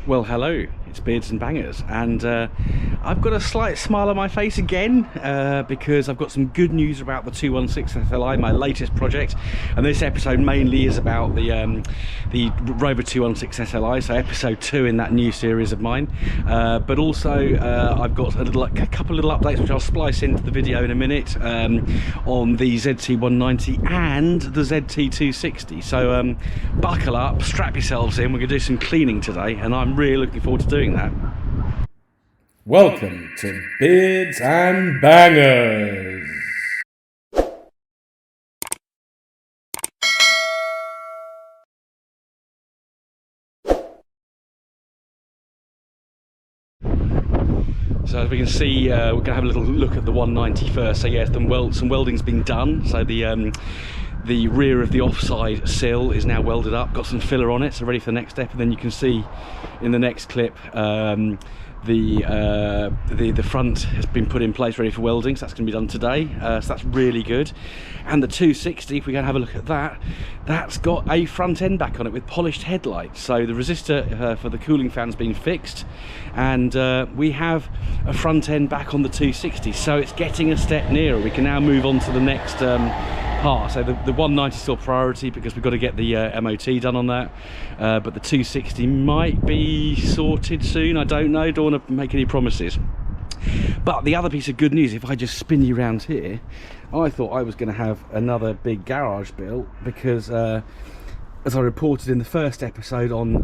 Well, hello, it's Beards and Bangers, and I've got a slight smile on my face again because I've got some good news about the 216 FLI, my latest project, and this episode mainly is about the Rover 216 SLI, so episode 2 in that new series of mine, but also I've got a couple of little updates which I'll splice into the video in a minute on the ZT190 and the ZT260, so buckle up, strap yourselves in, we're going to do some cleaning today, and I'm really looking forward to doing that. Welcome to Beards and Bangers. So as we can see, we're going to have a little look at the 190 first. So yeah, some welding's been done. So the rear of the offside sill is now welded up, got some filler on it, so ready for the next step. And then you can see in the next clip the front has been put in place ready for welding, so that's going to be done today, so that's really good. And the 260, if we go and have a look at that, that's got a front end back on it with polished headlights, so the resistor for the cooling fan's been fixed, and we have a front end back on the 260, so it's getting a step nearer. We can now move on to the next part. So the 190 is still priority because we've got to get the MOT done on that, but the 260 might be sorted soon. I don't know, don't want to make any promises. But the other piece of good news, if I just spin you around here, I thought I was going to have another big garage built because as I reported in the first episode on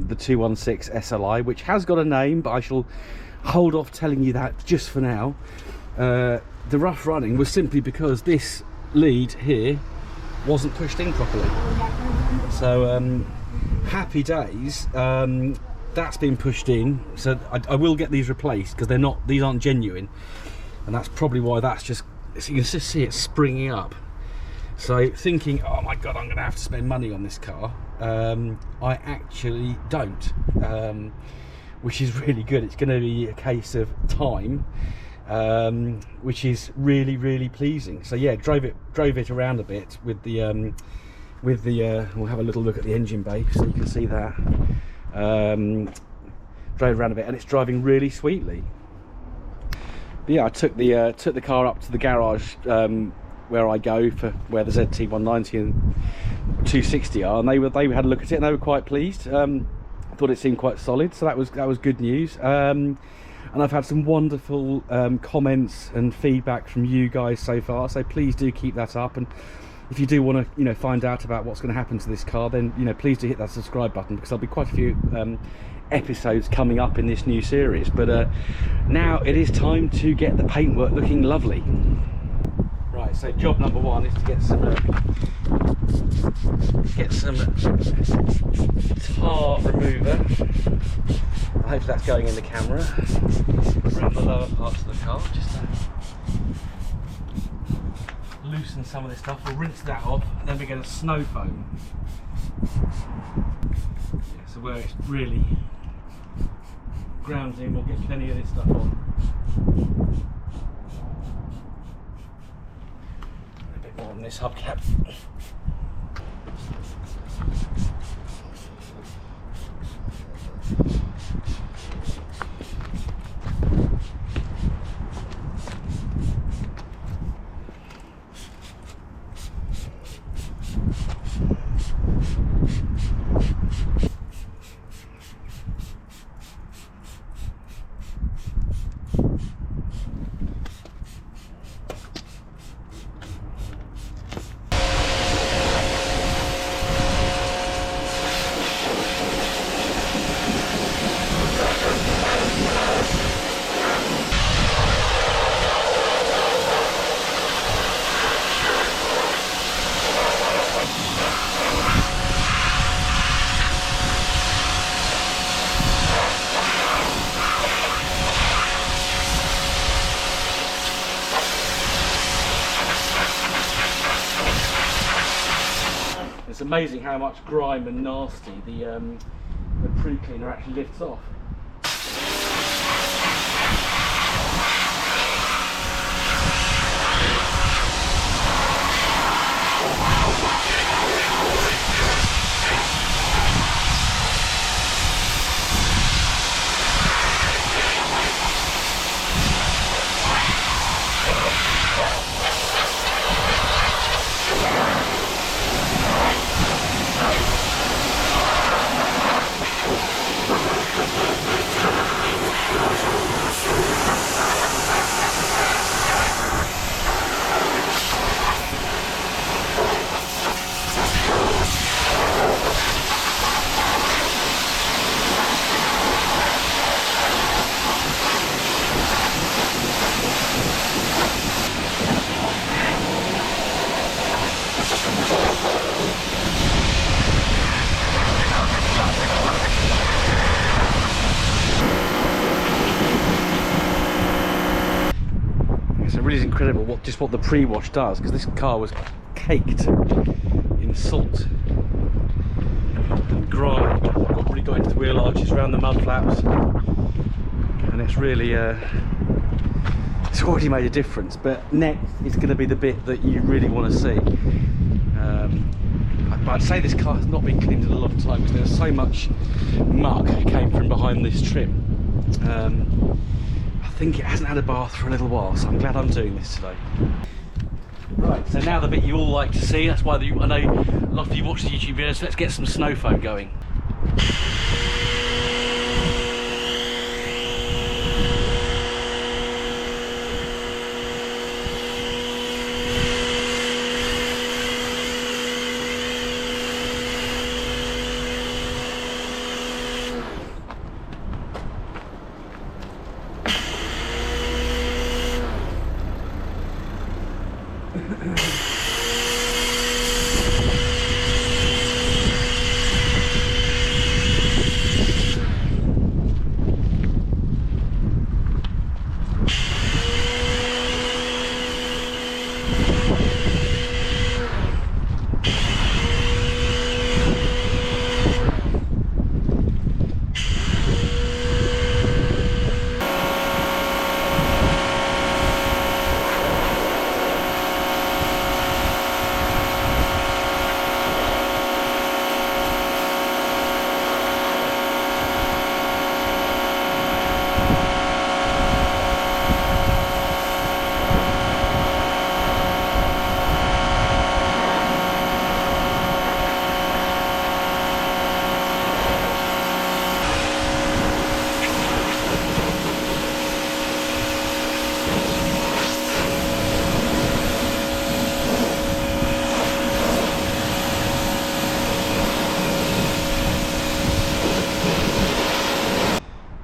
the 216 SLI, which has got a name, but I shall hold off telling you that just for now, the rough running was simply because this lead here wasn't pushed in properly. So happy days, that's been pushed in, so I will get these replaced because these aren't genuine, and that's probably why that's just, so you can just see it springing up. So thinking, oh my god, I'm gonna have to spend money on this car, I actually don't, which is really good. It's going to be a case of time, which is really pleasing. So yeah, drove it around a bit with the we'll have a little look at the engine bay so you can see that. Drove around a bit and it's driving really sweetly. But yeah, I took the car up to the garage where I go for where the ZT190 and 260 are, and they had a look at it and they were quite pleased. Thought it seemed quite solid, so that was good news. And I've had some wonderful comments and feedback from you guys so far, so please do keep that up. And if you do want to find out about what's going to happen to this car, then please do hit that subscribe button, because there'll be quite a few episodes coming up in this new series. But now it is time to get the paintwork looking lovely. Right, so job number one is to get some tar remover. Hopefully that's going in the camera. Around the lower parts of the car, just to loosen some of this stuff. We'll rinse that off, and then we're going to snow foam. Yeah, so where it's really ground in, we'll get plenty of this stuff on. A bit more on this hubcap. It's amazing how much grime and nasty the pre-cleaner actually lifts off. really is incredible what the pre-wash does, because this car was caked in salt and grime. Really got into the wheel arches, around the mud flaps, and it's really it's already made a difference. But next is going to be the bit that you really want to see. I'd say this car has not been cleaned in a long time because there's so much muck came from behind this trim. I think it hasn't had a bath for a little while, so I'm glad I'm doing this today. Right, so now the bit you all like to see, that's why I know a lot of you watch the YouTube videos, so let's get some snow foam going.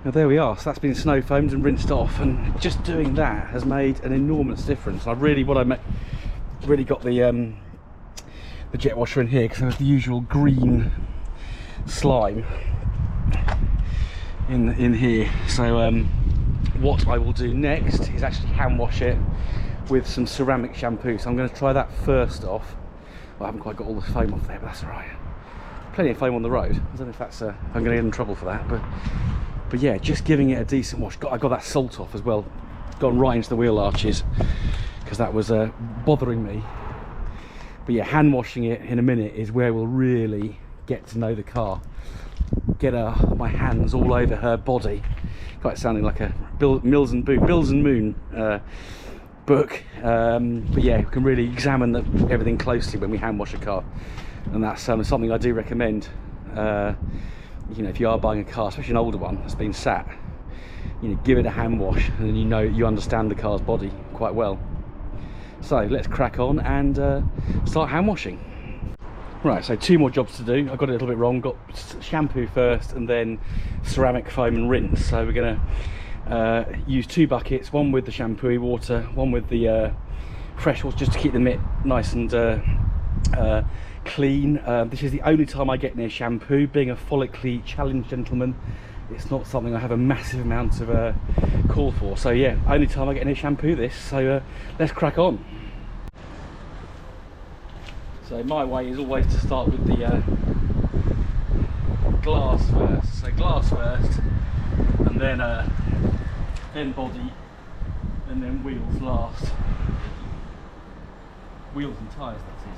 Now there we are, so that's been snow foamed and rinsed off, and just doing that has made an enormous difference. I really got the jet washer in here because there was the usual green slime in here. So what I will do next is actually hand wash it with some ceramic shampoo. So I'm going to try that first off. Well, I haven't quite got all the foam off there, but that's all right. Plenty of foam on the road. I don't know if that's if I'm going to get in trouble for that, but yeah, just giving it a decent wash. I got that salt off as well, gone right into the wheel arches because that was bothering me. But yeah, hand washing it in a minute is where we'll really get to know the car. Get my hands all over her body. Quite sounding like a Bills and Moon book. But yeah, we can really examine everything closely when we hand wash a car, and that's something I do recommend. You know, if you are buying a car, especially an older one that's been sat, you know, give it a hand wash, and then you understand the car's body quite well. So let's crack on and start hand washing. Right, so 2 more jobs to do. I got it a little bit wrong. Got shampoo first and then ceramic foam and rinse. So we're going to use 2 buckets, one with the shampoo water, one with the fresh water, just to keep the mitt nice and clean. This is the only time I get near shampoo. Being a follically challenged gentleman, it's not something I have a massive amount of call for. So yeah, only time I get near shampoo this. So let's crack on. So my way is always to start with the glass first. So glass first, and then body, and then wheels last. Wheels and tyres, that's it.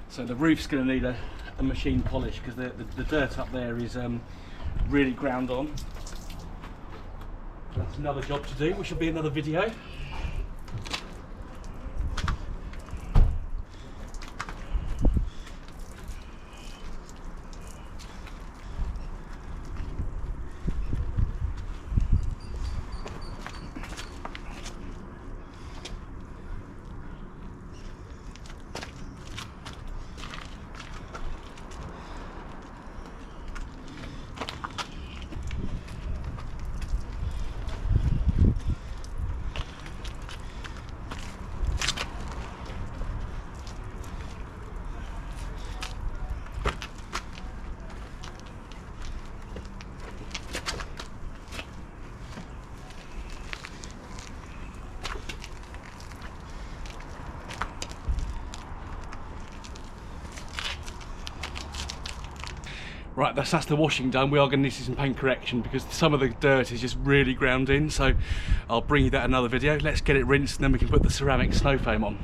So the roof's going to need a machine polish because the dirt up there is really ground on. That's another job to do, which will be another video. Right, that's the washing done. We are going to need to do some paint correction because some of the dirt is just really ground in, so I'll bring you that in another video. Let's get it rinsed and then we can put the ceramic snow foam on.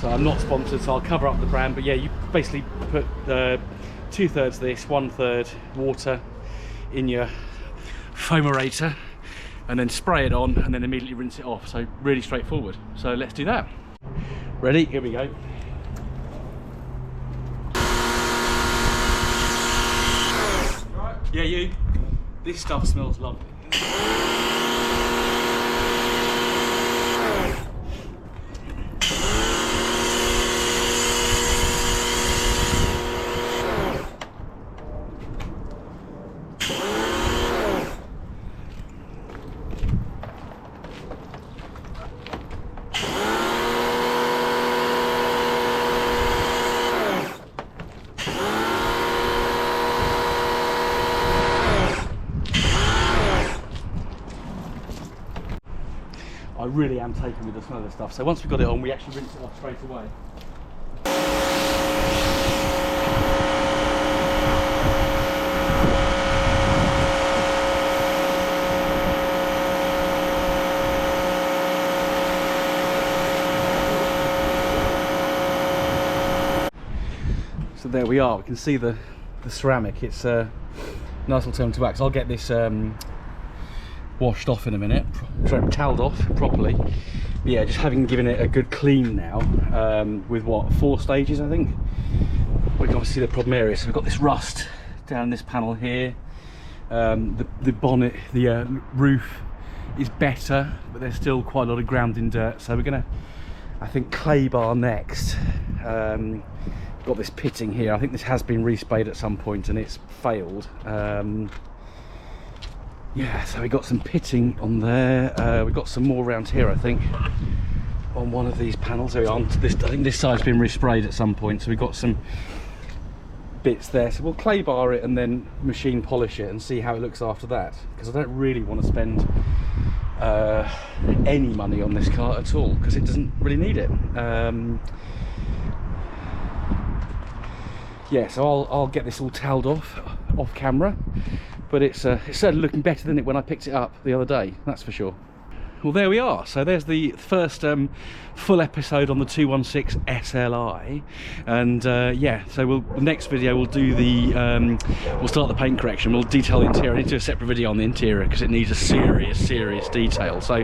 So I'm not sponsored, so I'll cover up the brand, but yeah, you basically put 2/3 this, 1/3 water in your foamerator and then spray it on and then immediately rinse it off. So really straightforward. So let's do that. Ready? Here we go. Yeah, you. This stuff smells lovely. I really am taken with the smell of the stuff. So once we've got it on, we actually rinse it off straight away. So there we are. We can see the ceramic. It's a nice alternative wax. I'll get this washed off in a minute, toweled off properly. But yeah, just having given it a good clean now, with what, 4 stages I think, we can obviously see the problem area. So we've got this rust down this panel here, the bonnet, the roof is better, but there's still quite a lot of ground in dirt, so we're gonna, I think, clay bar next. Got this pitting here. I think this has been resprayed at some point and it's failed. Yeah, so we got some pitting on there. We've got some more around here, I think, on one of these panels. There we are. I think this side's been resprayed at some point, so we've got some bits there. So we'll clay bar it and then machine polish it and see how it looks after that, because I don't really want to spend any money on this car at all, because it doesn't really need it. Yeah, so I'll get this all toweled off camera, but it's certainly looking better than it when I picked it up the other day, that's for sure. Well, there we are. So there's the first full episode on the 216 SLI, and yeah, so next video we'll do the we'll start the paint correction. We'll detail the interior. I need to do a separate video on the interior because it needs a serious detail. So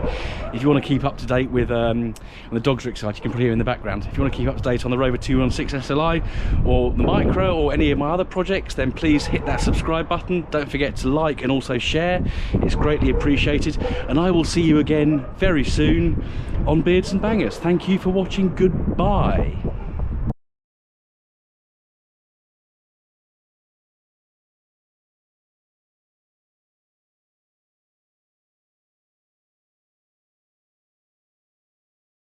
if you want to keep up to date with and the dogs are excited, you can put here in the background. If you want to keep up to date on the Rover 216 SLI or the Micro or any of my other projects, then please hit that subscribe button. Don't forget to like and also share. It's greatly appreciated, and I will see you again very soon on Beards and Bangers. Thank you for watching. Goodbye.